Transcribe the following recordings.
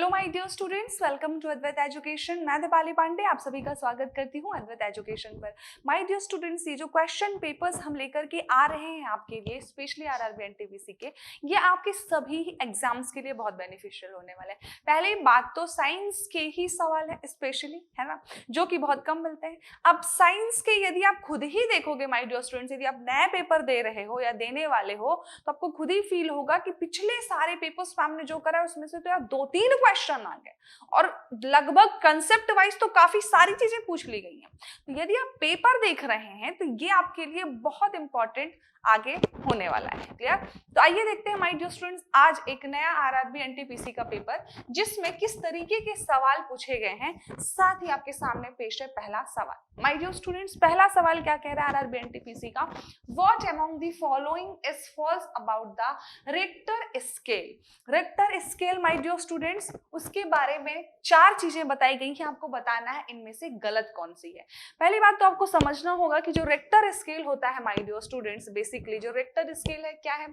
Hello my dear students, welcome to Advait Education. मैं दीपाली पांडे आप सभी का स्वागत करती हूँ अद्वैत एजुकेशन पर। माय डियर स्टूडेंट्स, ये जो क्वेश्चन पेपर्स हम लेकर के आ रहे हैं आपके लिए, स्पेशली आरआरबी एनटीपीसी के, ये आपके सभी एग्जाम्स के लिए बहुत बेनिफिशियल होने वाले हैं। पहले बात तो साइंस के ही सवाल है स्पेशली, है ना, जो कि बहुत कम मिलते हैं। अब साइंस के यदि आप खुद ही देखोगे माय डियर स्टूडेंट्स, यदि आप नए पेपर दे रहे हो या देने वाले हो तो आपको खुद ही फील होगा कि पिछले सारे पेपर्स में हमने जो करा है उसमें से तो यार 2-3 क्वेश्चन आ गए और लगभग कंसेप्ट वाइज तो काफी सारी चीजें पूछ ली गई हैं। तो यदि आप पेपर देख रहे हैं तो ये आपके लिए बहुत इंपॉर्टेंट आगे होने वाला है। क्लियर? तो आइए देखते हैं माय डियर स्टूडेंट्स आज एक नया आरआरबी एनटीपीसी का पेपर जिसमें किस तरीके के सवाल पूछे गए हैं, साथ ही आपके सामने पेश है पहला सवाल। माय डियर स्टूडेंट्स, पहला सवाल क्या कह रहा है आरआरबी एनटीपीसी का? What among the following is false about the Richter scale. Richter scale my dear students, उसके बारे में 4 चीजें बताई गई हैं, आपको बताना है इनमें से गलत कौन सी है। पहली बात तो आपको समझना होगा कि जो रिक्टर स्केल होता है माय डियर स्टूडेंट्स, बेसिकली जो रिक्टर स्केल है क्या है?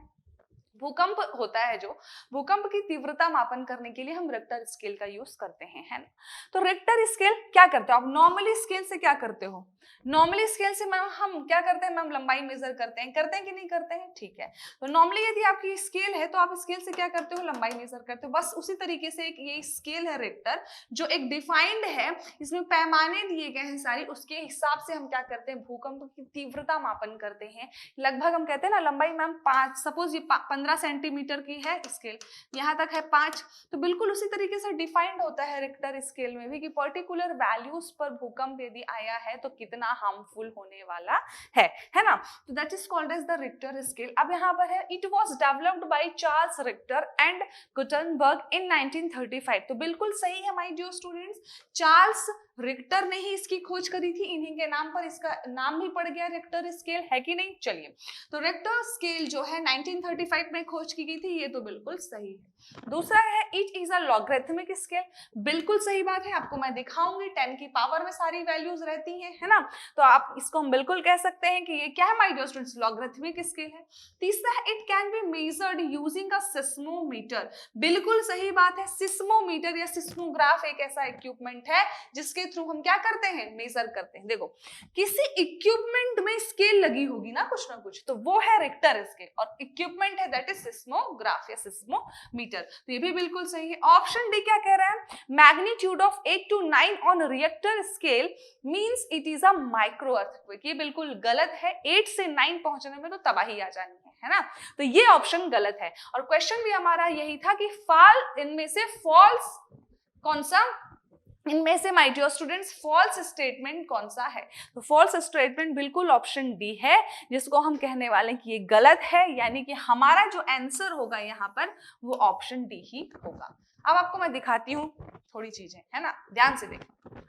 भूकंप होता है, जो भूकंप की तीव्रता मापन करने के लिए हम रिक्टर स्केल का यूज करते हैं, है ना। तो रिक्टर स्केल क्या करते हो आप? नॉर्मली स्केल से क्या करते हो? नॉर्मली स्केल से मैम हम क्या करते हैं? मैम लंबाई मेजर करते हैं कि नहीं करते हैं? ठीक है, तो नॉर्मली यदि आपकी स्केल है तो आप स्केल से क्या करते हो? लंबाई मेजर करते हो। बस उसी तरीके से एक ये स्केल है रिक्टर, जो एक डिफाइंड है, इसमें पैमाने दिए गए हैं सारी, उसके हिसाब से हम क्या करते हैं? भूकंप की तीव्रता मापन करते हैं। लगभग हम कहते हैं ना लंबाई मैम 5, सपोज ये 15 सेंटीमीटर की है स्केल, यहाँ तक है 5, तो बिल्कुल उसी तरीके से डिफाइंड होता है रिक्टर स्केल में भी कि पर्टिकुलर वैल्यूज पर भूकंप यदि आया है तो कितना हार्मफुल होने वाला है ना। तो that is called as the Richter scale. अब यहाँ पर है it was developed by Charles Richter and Gutenberg in 1935। तो बिल्कुल सही है my dear students, Charles Richter ने ही इसकी खोज करी थी, इन्हीं के नाम पर इसका नाम भी पड़ गया रिक्टर स्केल, है कि नहीं। चलिए, तो रिक्टर स्केल जो है 1935 में खोज की गई थी, ये तो बिल्कुल सही है। दूसरा है it is a logarithmic scale. बिल्कुल सही बात है, आपको मैं दिखाऊंगी 10 की पावर में सारी वैल्यूज रहती हैं, है ना। तो आप इसको हम बिल्कुल कह सकते हैं कि ये क्या है my dear students? Logarithmic scale है। तीसरा है it can be measured using a seismometer. बिल्कुल सही बात है, सिस्मोमीटर या सिस्मोग्राफ एक ऐसा इक्विपमेंट है जिसके थ्रू हम क्या करते हैं? मेजर करते हैं। देखो, किसी इक्विपमेंट में स्केल लगी होगी ना कुछ, तो वो है रिक्टर स्केल, और इक्विपमेंट है दैट इज सिस्मोग्राफ या सिस्मोमीटर। तो ये भी बिल्कुल सही है। ऑप्शन डी क्या कह रहा है? Magnitude of 8 to 9 on Richter scale means it is a micro earthquake. ये बिल्कुल गलत है, 8 से 9 पहुंचने में तो तबाही आ जानी है ना। तो ये ऑप्शन गलत है। और क्वेश्चन भी हमारा यही था कि फाल इनमें से फॉल्स कौन सा, इनमें से my dear students false statement कौन सा है? तो फॉल्स स्टेटमेंट बिल्कुल ऑप्शन डी है, जिसको हम कहने वाले हैं कि ये गलत है, यानी कि हमारा जो आंसर होगा यहाँ पर वो ऑप्शन डी ही होगा। अब आपको मैं दिखाती हूँ थोड़ी चीजें, है ना, ध्यान से देखो।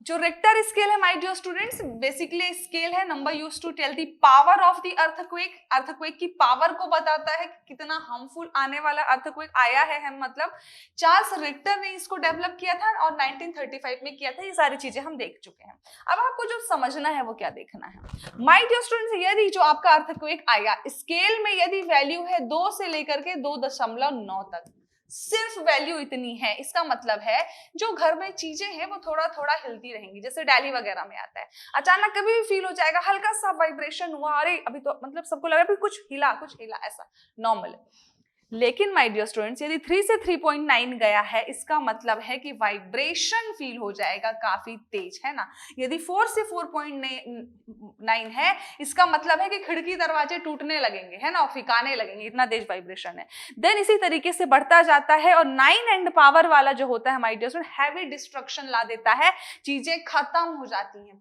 जो रिक्टर स्केल है my dear students, basically scale है number used to tell the power of the earthquake. Earthquake की पावर को बताता है कि कितना हार्मफुल आने वाला अर्थक्वेक आया है। मतलब चार्ल्स रिक्टर ने इसको डेवलप किया था और 1935 में किया था। ये सारी चीजें हम देख चुके हैं। अब आपको जो समझना है वो क्या देखना है माय डियर स्टूडेंट्स? यदि जो आपका अर्थक्वेक आया स्केल में, यदि वैल्यू है 2 से लेकर के 2.9 तक, सिर्फ वैल्यू इतनी है, इसका मतलब है जो घर में चीजें हैं वो थोड़ा थोड़ा हिलती रहेंगी। जैसे दिल्ली वगैरह में आता है, अचानक कभी भी फील हो जाएगा, हल्का सा वाइब्रेशन हुआ, अरे अभी तो मतलब सबको लगा भी कुछ हिला, ऐसा नॉर्मल है। लेकिन माय डियर स्टूडेंट्स, यदि 3 से 3.9 गया है, इसका मतलब है कि वाइब्रेशन फील हो जाएगा काफी तेज, है ना। यदि 4 से 4.9 है, इसका मतलब है कि खिड़की दरवाजे टूटने लगेंगे, है ना, फिकाने लगेंगे, इतना तेज वाइब्रेशन है। देन इसी तरीके से बढ़ता जाता है, और 9 एंड पावर वाला जो होता है my dear student, heavy destruction ला देता है, चीजें खत्म हो जाती हैं,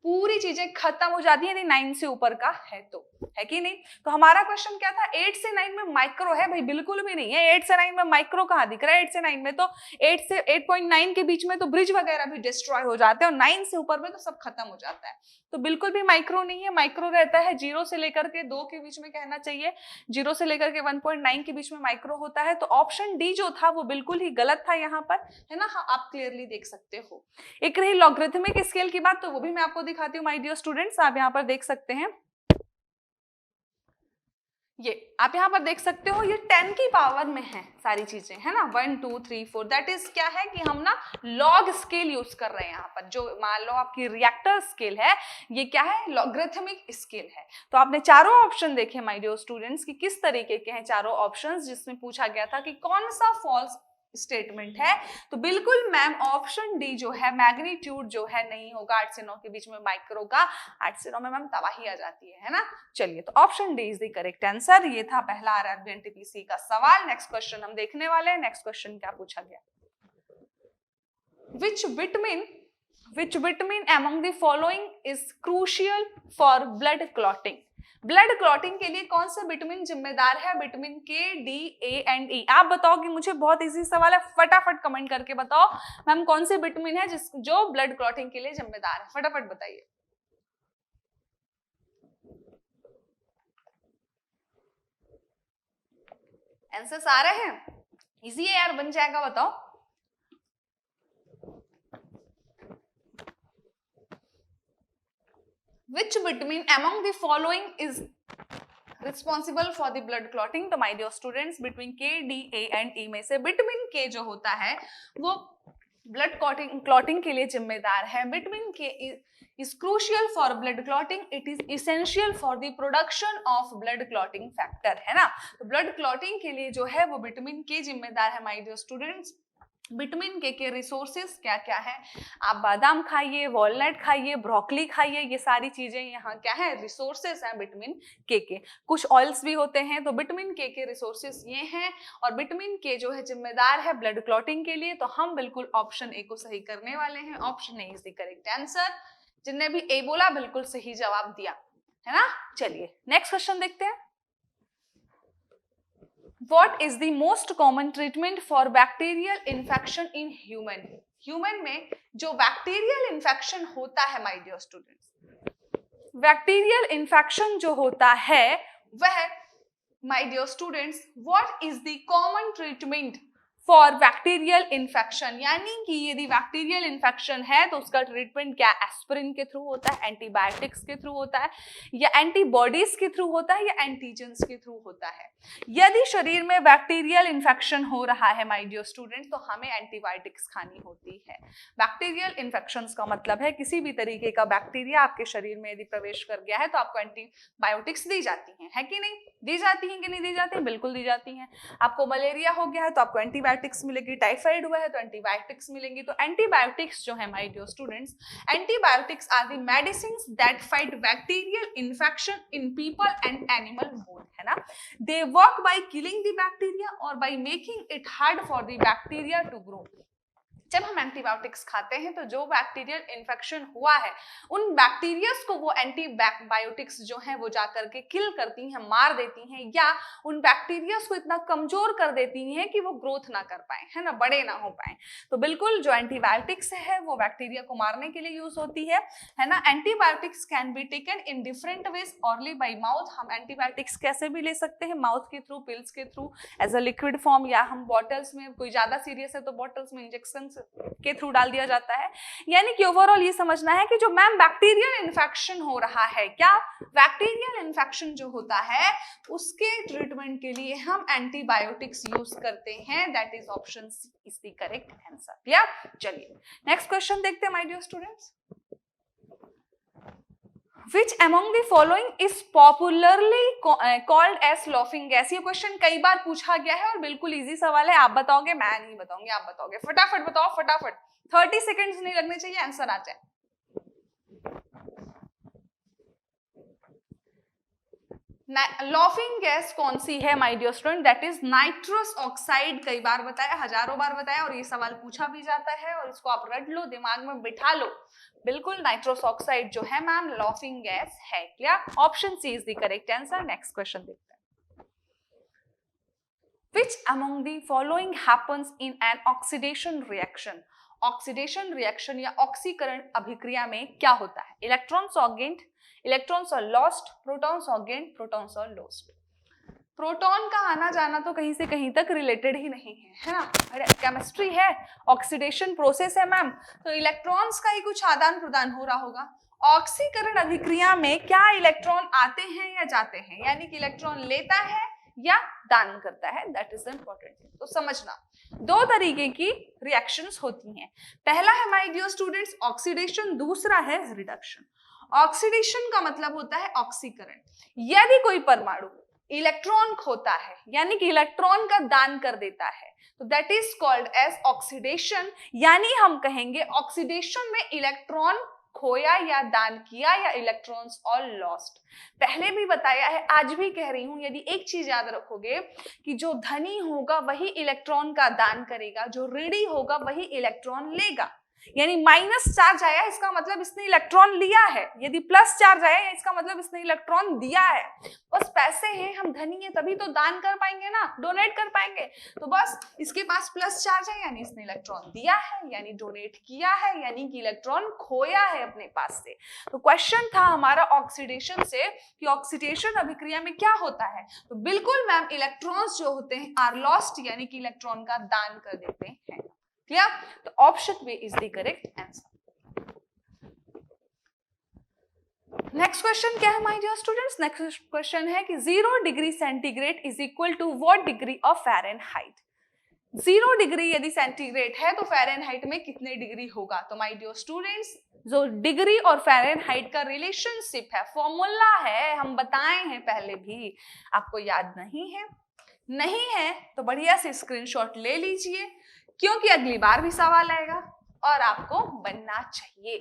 पूरी चीजें खत्म हो जाती है यदि 9 से ऊपर का है तो, है कि नहीं। तो हमारा क्वेश्चन क्या था? 8 से 9 में माइक्रो है भाई? बिल्कुल भी नहीं है। 8 से 9 में माइक्रो कहाँ दिख रहा है? 8 से 9 में तो 8 से 8.9 के बीच में तो ब्रिज वगैरह भी डिस्ट्रॉय हो जाते हैं, और 9 से ऊपर में तो सब खत्म हो जाता है। तो बिल्कुल भी माइक्रो नहीं है। माइक्रो रहता है 0 से लेकर के 2 के बीच में, कहना चाहिए 0 से लेकर के 1.9 के बीच में माइक्रो होता है। तो ऑप्शन डी जो था वो बिल्कुल ही गलत था यहाँ पर, है ना। हाँ, आप क्लियरली देख सकते हो। एक रही लॉगरिथमिक स्केल की बात, तो वो भी मैं आपको दिखाती हूँ माय डियर स्टूडेंट्स, आप यहाँ पर देख सकते हैं। ये आप यहाँ पर देख सकते हो, ये 10 की पावर में है सारी चीजें, है ना, 1 2 3 4। दैट इज क्या है कि हम ना लॉग स्केल यूज कर रहे हैं यहाँ पर। जो मान लो आपकी रिएक्टर स्केल है, ये क्या है, लॉगरिथमिक स्केल है। तो आपने चारों ऑप्शन देखे माय डियर स्टूडेंट्स कि किस तरीके के हैं चारों ऑप्शंस, जिसमें पूछा गया था कि कौन सा फॉल्स स्टेटमेंट है। तो बिल्कुल मैम ऑप्शन डी जो है, मैग्नीट्यूड जो है नहीं होगा 8 से 9 के बीच में माइक्रो का। 8 से 9 में मैम तबाही आ जाती है ना। चलिए, तो option D is the correct answer. ये था पहला आरआरबी एनटीपीसी का सवाल। नेक्स्ट क्वेश्चन हम देखने वाले हैं। नेक्स्ट क्वेश्चन क्या पूछा गया, which vitamin among the following is crucial for blood clotting? Blood clotting के लिए कौन सा विटामिन जिम्मेदार है? विटामिन के, डी, ए एंड ई। आप बताओगे, मुझे बहुत इजी सवाल है, फटाफट कमेंट करके बताओ मैम कौन से विटामिन है जो ब्लड क्लॉटिंग के लिए जिम्मेदार है, फटाफट बताइए। आंसर्स आ रहे हैं? इजी है यार, बन जाएगा, बताओ। Which vitamin among the following is responsible for the blood clotting? तो my dear students, between K, D, A and E में से विटामिन K जो होता है वो ब्लड क्लॉटिंग के लिए जिम्मेदार है। Vitamin K is crucial for blood clotting. It is essential for the production of blood clotting factor, है ना। तो ब्लड क्लॉटिंग के लिए जो है वो विटामिन K जिम्मेदार है my dear students। विटामिन के रिसोर्सेज क्या क्या है? आप बादाम खाइए, वॉलनट खाइए, ब्रोकली खाइए, ये सारी चीजें यहाँ क्या है, रिसोर्सेज हैं विटामिन के। कुछ ऑयल्स भी होते हैं। तो विटामिन के रिसोर्सेज ये हैं, और विटामिन के जो है जिम्मेदार है ब्लड क्लॉटिंग के लिए। तो हम बिल्कुल ऑप्शन ए को सही करने वाले हैं। Option A is the correct answer. जिनने भी ए बोला बिल्कुल सही जवाब दिया, है ना। चलिए नेक्स्ट क्वेश्चन देखते हैं। What is the most common treatment for bacterial infection in human? Human में जो बैक्टीरियल इन्फेक्शन होता है my dear students, bacterial infection जो होता है वह my dear students, what is the common treatment for bacterial infection? यानी कि यदि बैक्टीरियल इन्फेक्शन है तो उसका ट्रीटमेंट क्या एस्पिरिन के थ्रू होता है, एंटीबायोटिक्स के थ्रू होता है, या एंटीबॉडीज के थ्रू होता है, या एंटीजेंस के थ्रू होता है? यदि शरीर में बैक्टीरियल इन्फेक्शन हो रहा है माय डियर स्टूडेंट, तो हमें एंटीबायोटिक्स खानी होती है। बैक्टीरियल इन्फेक्शंस का मतलब है किसी भी तरीके का बैक्टीरिया आपके शरीर में यदि प्रवेश कर गया है तो आपको एंटीबायोटिक्स दी जाती हैं, है कि नहीं? दी जाती हैं कि नहीं दी जाती हैं? बिल्कुल दी जाती हैं। आपको मलेरिया हो गया है तो आपको एंटीबायोटिक्स मिलेगी, टाइफाइड हुआ है तो एंटीबायोटिक्स मिलेंगी। तो एंटीबायोटिक्स जो है my dear students, antibiotics are the medicines that fight bacterial infection in people and animal both, है ना। They work by killing the bacteria और by making it hard for the bacteria to grow. जब हम antibiotics खाते हैं तो जो bacterial infection हुआ है उन बैक्टीरियाज को वो एंटीबायोटिक्स जो है वो जाकर के किल करती हैं, मार देती हैं, या उन बैक्टीरियाज को इतना कमजोर कर देती हैं कि वो ग्रोथ ना कर पाए, है ना, बड़े ना हो पाए। तो बिल्कुल जो एंटीबायोटिक्स है वो बैक्टीरिया को मारने के लिए यूज होती है ना। Antibiotics can be taken in different ways, orally by mouth. हम एंटीबायोटिक्स कैसे भी ले सकते हैं, माउथ के थ्रू, पिल्स के through, as a liquid form, या हम बॉटल्स में, कोई ज्यादा सीरियस है तो बॉटल्स में इंजेक्शन के थ्रू डाल दिया जाता है। यानी कि ओवरऑल ये समझना है कि जो मैम बैक्टीरियल इन्फेक्शन हो रहा है, क्या बैक्टीरियल इन्फेक्शन जो होता है उसके ट्रीटमेंट के लिए हम एंटीबायोटिक्स यूज करते हैं। That is option C is the correct answer. या चलिए नेक्स्ट क्वेश्चन देखते हैं my dear students. Which among the following is popularly called as laughing gas? ये क्वेश्चन कई बार पूछा गया है और बिल्कुल इजी सवाल है। आप बताओगे, मैं नहीं बताऊंगी, आप बताओगे। फटाफट बताओ, फटाफट, 30 सेकेंड्स नहीं लगने चाहिए, आंसर आ जाए। लॉफिंग गैस कौन सी है my dear student? That is nitrous oxide. कई बार बताया, हजारों बार बताया, और ये सवाल पूछा भी जाता है, और इसको आप रट लो, दिमाग में बिठा लो। बिल्कुल नाइट्रस ऑक्साइड जो है मैम लॉफिंग गैस है। Clear? Option C is the correct answer. Next question देखते हैं। Which among the following happens in an oxidation reaction? Oxidation reaction या ऑक्सीकरण अभिक्रिया में क्या होता है? Electrons are gained, electrons are lost, protons are gained, protons are lost. Proton का आना जाना तो कहीं से कहीं तक रिलेटेड ही नहीं है ना। केमिस्ट्री है, ऑक्सीडेशन प्रोसेस है मैम, तो इलेक्ट्रॉन्स का ही कुछ आदान प्रदान हो रहा होगा, ऑक्सीकरण अभिक्रिया में क्या इलेक्ट्रॉन आते हैं या जाते हैं, यानी कि इलेक्ट्रॉन लेता है या दान करता है, दैट इज इंपॉर्टेंट। तो समझना, दो तरीके की रिएक्शंस होती हैं। पहला है माय डियर स्टूडेंट्स ऑक्सीडेशन, दूसरा है रिडक्शन। ऑक्सीडेशन का मतलब होता है ऑक्सीकरण। यदि कोई परमाणु इलेक्ट्रॉन खोता है यानी कि इलेक्ट्रॉन का दान कर देता है तो that is called as oxidation, यानी हम कहेंगे ऑक्सीडेशन में इलेक्ट्रॉन खोया या दान किया या इलेक्ट्रॉन्स ऑल लॉस्ट। पहले भी बताया है, आज भी कह रही हूं, यदि एक चीज याद रखोगे कि जो धनी होगा वही इलेक्ट्रॉन का दान करेगा, जो ऋणी होगा वही इलेक्ट्रॉन लेगा। यानी माइनस चार्ज आया इसका मतलब इसने इलेक्ट्रॉन लिया है, यदि प्लस चार्ज आया इसका मतलब इसने इलेक्ट्रॉन दिया है। बस पैसे हैं, हम धनी हैं तभी तो दान कर पाएंगे ना, डोनेट कर पाएंगे। तो बस इसके पास प्लस चार्ज है यानी इसने इलेक्ट्रॉन दिया है, यानी डोनेट किया है, यानी कि इलेक्ट्रॉन खोया है अपने पास से। तो क्वेश्चन था हमारा ऑक्सीडेशन से कि ऑक्सीडेशन अभिक्रिया में क्या होता है। तो बिल्कुल मैम, इलेक्ट्रॉन्स जो होते हैं आर लॉस्ट, यानी कि इलेक्ट्रॉन का दान कर देते हैं। क्लियर? तो option B is the correct answer. Next question क्या है my dear students? Next question है कि 0 degree centigrade is equal to what degree of Fahrenheit. 0 degree यदि सेंटीग्रेड है तो फ़ारेनहाइट में कितने डिग्री होगा? तो माय डियर स्टूडेंट्स, जो डिग्री और फ़ारेनहाइट का रिलेशनशिप है, फॉर्मूला है, हम बताए हैं पहले भी, आपको याद नहीं है? नहीं है तो बढ़िया से स्क्रीनशॉट ले लीजिए, क्योंकि अगली बार भी सवाल आएगा और आपको बनना चाहिए,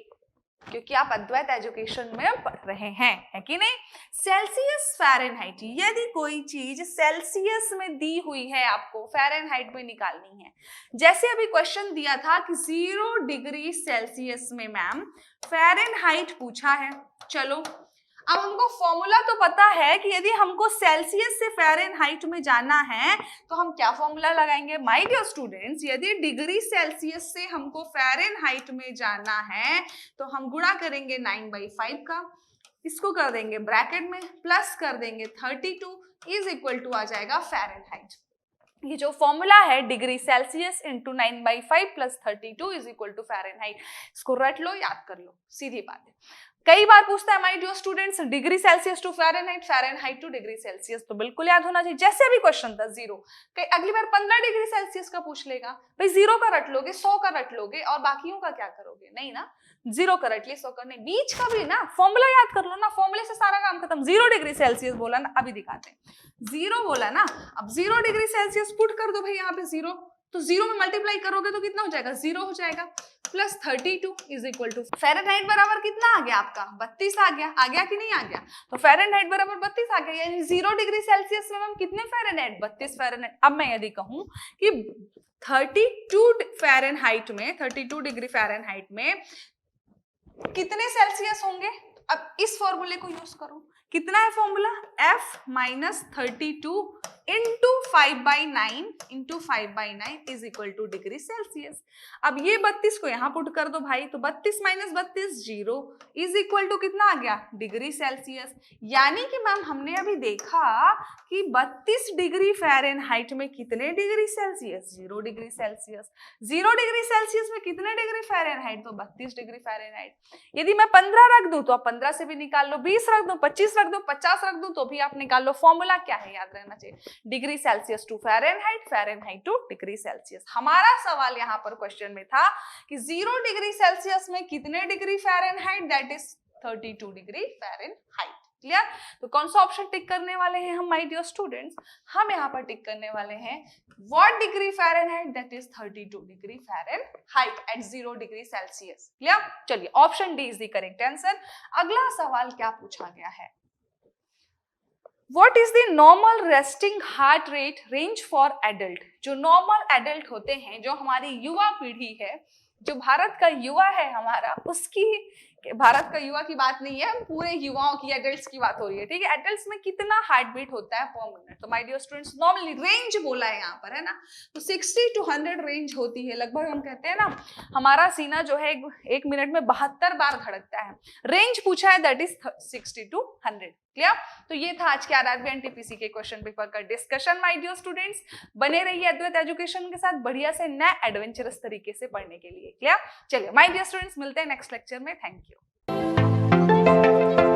क्योंकि आप अद्वैत एजुकेशन में पढ़ रहे हैं, है कि नहीं? सेल्सियस फ़ारेनहाइट, यदि कोई चीज सेल्सियस में दी हुई है आपको फ़ारेनहाइट में निकालनी है, जैसे अभी क्वेश्चन दिया था कि 0 डिग्री सेल्सियस में मैम फ़ारेनहाइट पूछा है। चलो अब हमको फॉर्मूला तो पता है कि यदि हमको सेल्सियस से फ़ारेनहाइट में जाना है तो हम क्या फॉर्मूला लगाएंगे? माय डियर स्टूडेंट्स, यदि डिग्री सेल्सियस से हमको फ़ारेनहाइट में जाना है तो हम गुणा करेंगे 9/5 का, इसको कर देंगे ब्रैकेट में, प्लस कर देंगे 32 इज इक्वल टू आ जाएगा फ़ारेनहाइट। ये जो फॉर्मूला है degree Celsius into 9/5 plus 32 is equal to Fahrenheit, इसको रट लो, याद कर लो, सीधी बात है। कई बार पूछता है my dear students degree Celsius to Fahrenheit, Fahrenheit to degree Celsius, तो बिल्कुल याद होना चाहिए। जैसे अभी क्वेश्चन था 0, अगली बार 15 डिग्री सेल्सियस का पूछ लेगा, भाई 0 का रट लोगे, 100 का रट लोगे और बाकियों का क्या करोगे? नहीं ना, 0 का रट लिए, 100 का नहीं, बीच का भी ना फॉर्मूला याद कर लो ना, फॉर्मूले से सारा काम खत्म। 0 डिग्री सेल्सियस बोला ना, अभी दिखाते हैं, 0 बोला ना, अब 0 डिग्री सेल्सियस पुट कर दो भाई यहाँ पे 0, तो 0 में मल्टीप्लाई करोगे तो कितना हो जाएगा? 0 हो जाएगा, plus 32 is equal to Fahrenheit बराबर कितना आ गया आपका? 32 आ गया कि नहीं आ गया? तो फ़ारेनहाइट बराबर 32 आ गया, यानी 0 डिग्री सेल्सियस में हम कितने फ़ारेनहाइट? 32 फ़ारेनहाइट। अब मैं यदि कहूं कि 32 फ़ारेनहाइट में, 32 डिग्री फ़ारेनहाइट में कितने सेल्सियस होंगे? अब इस फॉर्मूले को यूज करो, कितना है formula? F minus 32 into 5/9 into 5/9 is equal to degree Celsius. अब ये 32 को यहाँ पुट कर दो भाई, तो 32 माइनस 32 0 इज इक्वल टू कितना आ गया? Degree Celsius. यानी कि मैम हमने अभी देखा कि 32 डिग्री फ़ारेनहाइट में कितने degree Celsius? 0 degree Celsius. 0 degree Celsius में कितने डिग्री फ़ारेनहाइट? तो 32 डिग्री फ़ारेनहाइट। यदि मैं 15 रख दूं तो आप 15 से भी निकाल लो, 20 रख दो, 25 रख दो, 50 रख दो तो भी आप निकाल लो। फॉर्मूला क्या है? याद रहना चाहिए, degree Celsius to Fahrenheit, Fahrenheit to degree Celsius. हमारा सवाल यहाँ पर क्वेश्चन में था कि 0 डिग्री सेल्सियस में कितने degree Fahrenheit? That is 32 degree Fahrenheit. Clear? तो कौन सा ऑप्शन टिक करने वाले हैं हम माय डियर स्टूडेंट्स? हम यहाँ पर टिक करने वाले हैं what degree Fahrenheit? That is 32 degree Fahrenheit at 0 degree Celsius. Clear? चलिए, option D is the correct answer. अगला सवाल क्या पूछा गया है? What is the normal resting heart rate range for adult? जो नॉर्मल एडल्ट होते हैं, जो हमारी युवा पीढ़ी है, जो भारत का युवा है हमारा, उसकी, भारत का युवा की बात नहीं है, पूरे युवाओं की, एडल्ट्स की बात हो रही है, ठीक है? एडल्ट्स में कितना हार्ट बीट होता है पर मिनट? तो my dear students, normally range बोला है यहाँ पर, है ना, तो 60 to 100 रेंज होती है लगभग। हम कहते हैं ना हमारा सीना जो है 1 मिनट में 72 बार धड़कता है। रेंज पूछा है, दैट इज 60 to 100। क्लियर? तो ये था आज के आरआरबी एनटीपीसी के क्वेश्चन पेपर का डिस्कशन माय डियर स्टूडेंट्स। बने रहिए अद्वैत एजुकेशन के साथ बढ़िया से नए एडवेंचरस तरीके से पढ़ने के लिए। क्लियर? चलिए माय डियर स्टूडेंट्स, मिलते हैं नेक्स्ट लेक्चर में। Thank you. हैं।